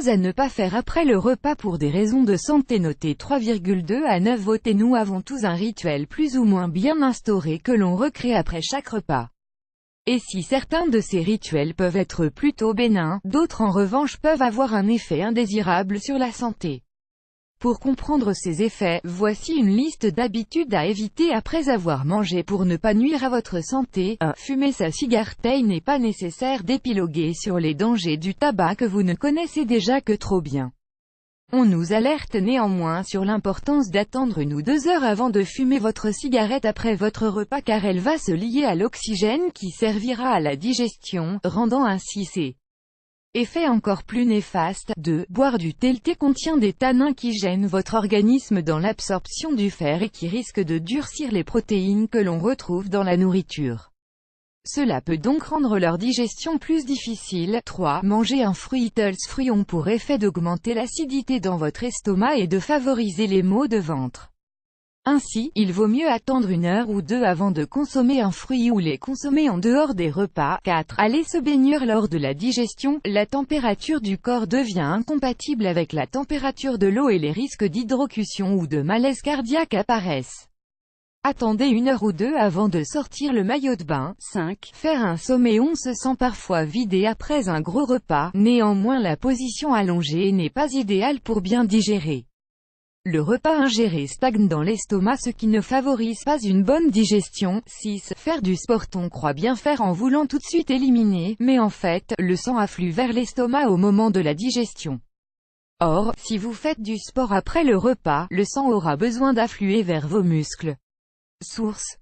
choses à ne pas faire après le repas pour des raisons de santé. Notez 3,2 à 9 votes. Et nous avons tous un rituel plus ou moins bien instauré que l'on recrée après chaque repas. Et si certains de ces rituels peuvent être plutôt bénins, d'autres en revanche peuvent avoir un effet indésirable sur la santé. Pour comprendre ces effets, voici une liste d'habitudes à éviter après avoir mangé pour ne pas nuire à votre santé. 1. Fumer sa cigarette. Il n'est pas nécessaire d'épiloguer sur les dangers du tabac que vous ne connaissez déjà que trop bien. On nous alerte néanmoins sur l'importance d'attendre 1 ou 2 heures avant de fumer votre cigarette après votre repas car elle va se lier à l'oxygène qui servira à la digestion, rendant ainsi ses effet encore plus néfaste. 2. Boire du thé. Le thé contient des tanins qui gênent votre organisme dans l'absorption du fer et qui risquent de durcir les protéines que l'on retrouve dans la nourriture. Cela peut donc rendre leur digestion plus difficile. 3. Manger un fruit. Les fruits ont pour effet d'augmenter l'acidité dans votre estomac et de favoriser les maux de ventre. Ainsi, il vaut mieux attendre 1 heure ou 2 avant de consommer un fruit ou les consommer en dehors des repas. 4. Aller se baigner lors de la digestion. La température du corps devient incompatible avec la température de l'eau et les risques d'hydrocution ou de malaise cardiaque apparaissent. Attendez 1 heure ou 2 avant de sortir le maillot de bain. 5. Faire un sommeil. On se sent parfois vidé après un gros repas, néanmoins la position allongée n'est pas idéale pour bien digérer. Le repas ingéré stagne dans l'estomac ce qui ne favorise pas une bonne digestion. 6. Faire du sport. On croit bien faire en voulant tout de suite éliminer, mais en fait, le sang afflue vers l'estomac au moment de la digestion. Or, si vous faites du sport après le repas, le sang aura besoin d'affluer vers vos muscles. Source